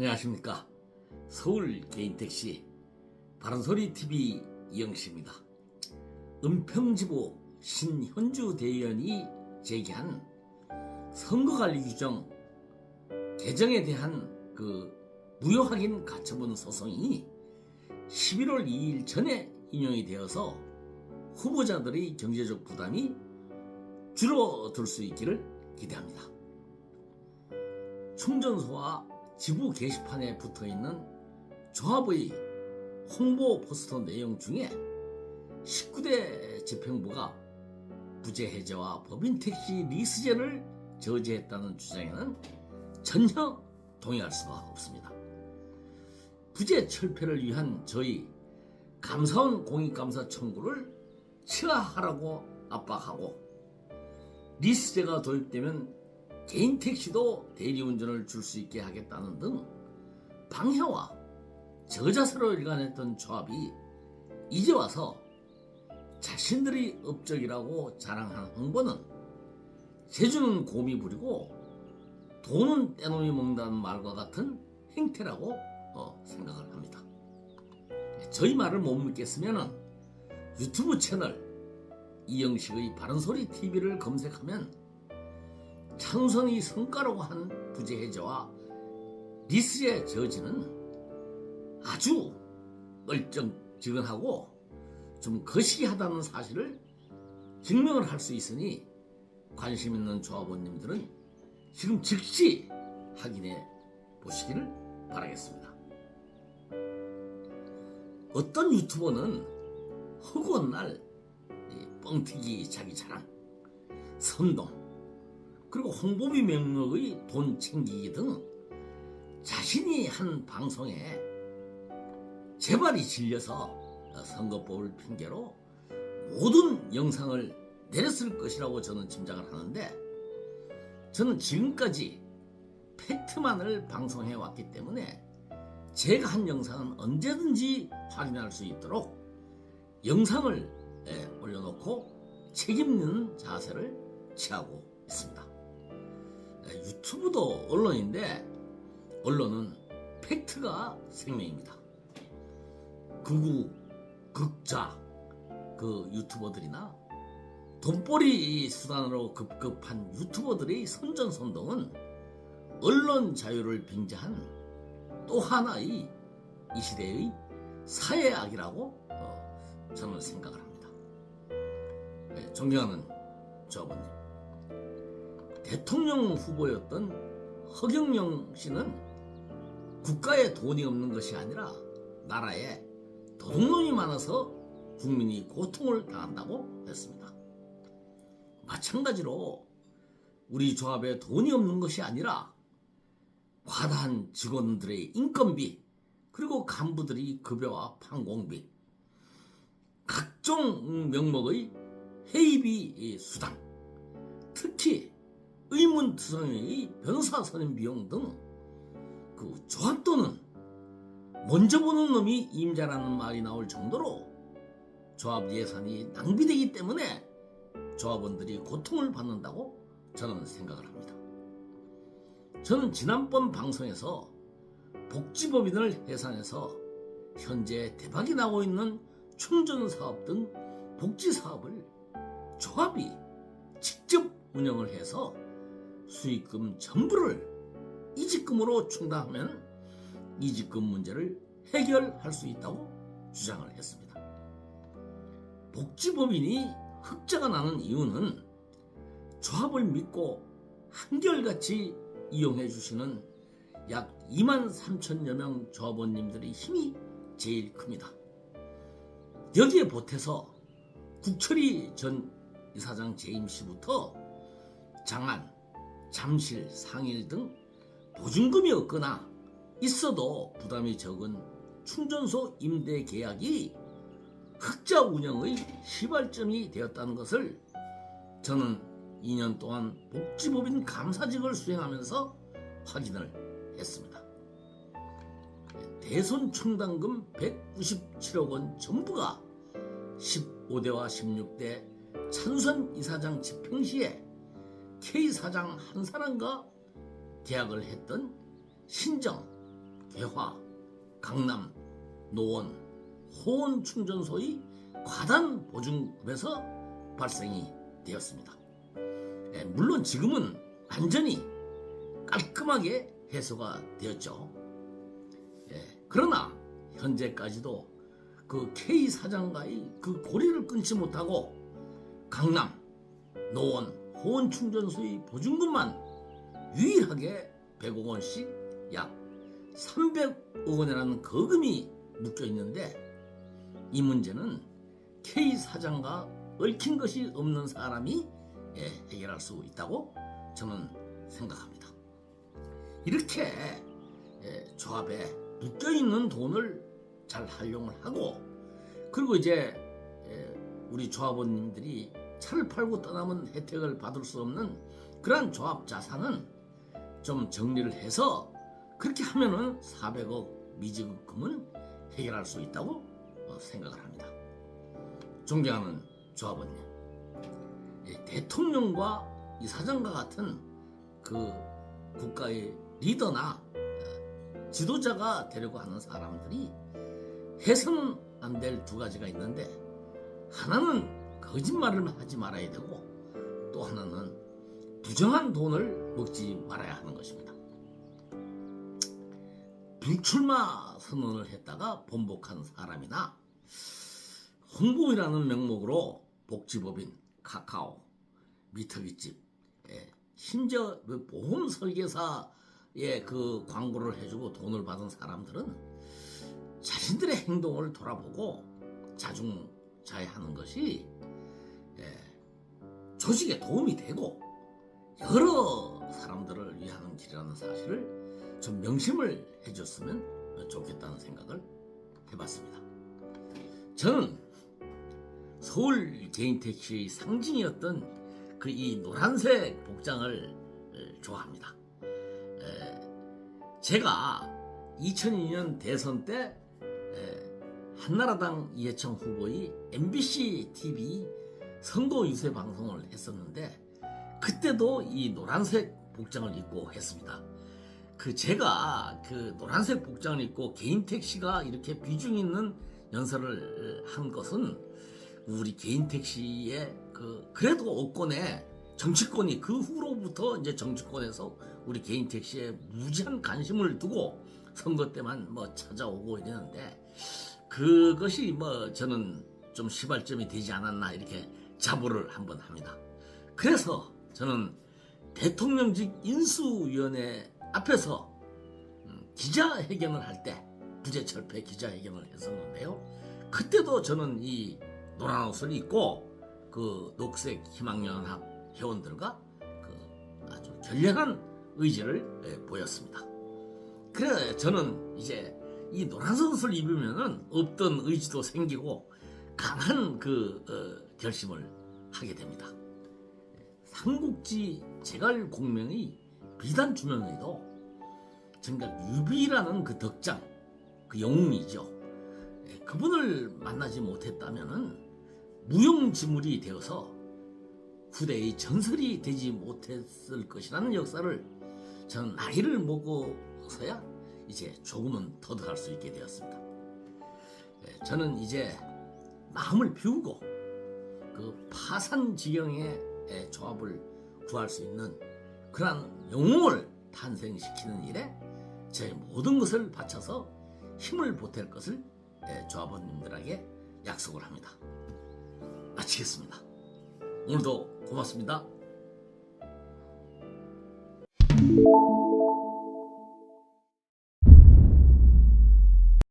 안녕하십니까. 서울 개인택시 바른소리TV 이영식입니다. 은평지부 신현주 대의원이 제기한 선거관리 규정 개정에 대한 무효확인 가처분 소송이 11월 2일 전에 인용이 되어서 후보자들의 경제적 부담이 줄어들 수 있기를 기대합니다. 충전소와 지부 게시판에 붙어있는 조합의 홍보 포스터 내용 중에 19대 집행부가 부재 해제와 법인 택시 리스제를 저지했다는 주장에는 전혀 동의할 수가 없습니다. 부재 철폐를 위한 저희 감사원 공익감사 청구를 취하하라고 압박하고, 리스제가 도입되면 개인 택시도 대리운전을 줄 수 있게 하겠다는 등 방해와 저자세로 일관했던 조합이 이제 와서 자신들이 업적이라고 자랑한 홍보는 재주는 곰이 부리고 돈은 떼놈이 먹는다는 말과 같은 행태라고 생각을 합니다. 저희 말을 못 믿겠으면 유튜브 채널 이영식의 바른소리TV를 검색하면 찬선의 성과라고 한 부재 해제와 리스제 저지는 아주 멀쩡지근하고 좀 거시기하다는 사실을 증명을 할 수 있으니 관심 있는 조합원님들은 지금 즉시 확인해 보시기를 바라겠습니다. 어떤 유튜버는 허구한 날 뻥튀기 자기 자랑, 선동, 그리고 홍보비 명목의 돈 챙기기 등 자신이 한 방송에 재발이 질려서 선거법을 핑계로 모든 영상을 내렸을 것이라고 저는 짐작을 하는데, 저는 지금까지 팩트만을 방송해 왔기 때문에 제가 한 영상은 언제든지 확인할 수 있도록 영상을 올려놓고 책임있는 자세를 취하고 있습니다. 유튜브도 언론인데 언론은 팩트가 생명입니다. 극우, 극자 유튜버들이나 돈벌이 수단으로 급급한 유튜버들의 선전선동은 언론 자유를 빙자한 또 하나의 이 시대의 사회악이라고 저는 생각을 합니다. 존경하는 조합원님, 대통령 후보였던 허경영 씨는 국가에 돈이 없는 것이 아니라 나라에 도둑놈이 많아서 국민이 고통을 당한다고 했습니다. 마찬가지로 우리 조합에 돈이 없는 것이 아니라 과다한 직원들의 인건비, 그리고 간부들의 급여와 판공비, 각종 명목의 회의비 수당, 특히 의문투성의 변호사 선임 비용 등 조합 돈은 먼저 보는 놈이 임자라는 말이 나올 정도로 조합 예산이 낭비되기 때문에 조합원들이 고통을 받는다고 저는 생각을 합니다. 저는 지난번 방송에서 복지법인을 해산해서 현재 대박이 나고 있는 충전사업 등 복지사업을 조합이 직접 운영을 해서 수익금 전부를 이직금으로 충당하면 이직금 문제를 해결할 수 있다고 주장을 했습니다. 복지법인이 흑자가 나는 이유는 조합을 믿고 한결같이 이용해 주시는 약 23,000여 명 조합원님들의 힘이 제일 큽니다. 여기에 보태서 국철이 전 이사장 재임 시부터 장안, 잠실, 상일 등 보증금이 없거나 있어도 부담이 적은 충전소 임대 계약이 흑자 운영의 시발점이 되었다는 것을 저는 2년 동안 복지법인 감사직을 수행하면서 확인을 했습니다. 대손 충당금 197억 원 전부가 15대와 16대 찬선 이사장 집행 시에 K사장 한 사람과 계약을 했던 신정, 개화, 강남, 노원, 호원 충전소의 과단 보증금에서 발생이 되었습니다. 물론 지금은 완전히 깔끔하게 해소가 되었죠. 그러나 현재까지도 그 K 사장과의 그 고리를 끊지 못하고 강남, 노원, 호원 충전소의 보증금만 유일하게 100억 원씩 약 300억 원이라는 거금이 묶여 있는데, 이 문제는 K 사장과 얽힌 것이 없는 사람이 해결할 수 있다고 저는 생각합니다. 이렇게 조합에 묶여 있는 돈을 잘 활용을 하고, 그리고 이제 우리 조합원님들이 차를 팔고 떠나면 혜택을 받을 수 없는 그러한 조합 자산은 좀 정리를 해서 그렇게 하면은 400억 미지급금은 해결할 수 있다고 생각을 합니다. 존경하는 조합원님, 대통령과 이 사장과 같은 그 국가의 리더나 지도자가 되려고 하는 사람들이 해서는 안 될 두 가지가 있는데, 하나는 거짓말을 하지 말아야 되고, 또 하나는 부정한 돈을 먹지 말아야 하는 것입니다. 불출마 선언을 했다가 번복한 사람이나 홍보이라는 명목으로 복지법인 카카오, 미터기집, 심지어 보험 설계사의 그 광고를 해주고 돈을 받은 사람들은 자신들의 행동을 돌아보고 자중자애하는 것이 조직에 도움이 되고 여러 사람들을 위하는 길이라는 사실을 좀 명심을 해줬으면 좋겠다는 생각을 해봤습니다. 저는 서울 개인택시의 상징이었던 그 이 노란색 복장을 좋아합니다. 제가 2002년 대선 때 한나라당 이해창 후보의 MBC TV 선거 유세 방송을 했었는데, 그때도 이 노란색 복장을 입고 했습니다. 제가 그 노란색 복장을 입고 개인 택시가 이렇게 비중 있는 연설을 한 것은 우리 개인 택시의 그래도 어권에 정치권이 그 후로부터 이제 정치권에서 우리 개인 택시에 무지한 관심을 두고 선거 때만 찾아오고 이러는데, 그것이 저는 좀 시발점이 되지 않았나 이렇게 자부를 한번 합니다. 그래서 저는 대통령직 인수위원회 앞에서 기자회견을 할 때 부재철폐 기자회견을 했었는데요. 그때도 저는 이 노란 옷을 입고 그 녹색 희망연합 회원들과 아주 결연한 의지를 보였습니다. 그래 저는 이제 이 노란색 옷을 입으면은 없던 의지도 생기고 강한 결심을 하게 됩니다. 삼국지 제갈공명의 비단 주명에도 정작 유비라는 그 덕장, 그 영웅이죠. 그분을 만나지 못했다면은 무용지물이 되어서 후대의 전설이 되지 못했을 것이라는 역사를 저는 나이를 먹어서야 이제 조금은 터득할 수 있게 되었습니다. 저는 이제 마음을 비우고 그 파산지경의 조합을 구할 수 있는 그러한 영웅을 탄생시키는 일에 제 모든 것을 바쳐서 힘을 보탤 것을 조합원님들에게 약속을 합니다. 마치겠습니다. 오늘도 고맙습니다.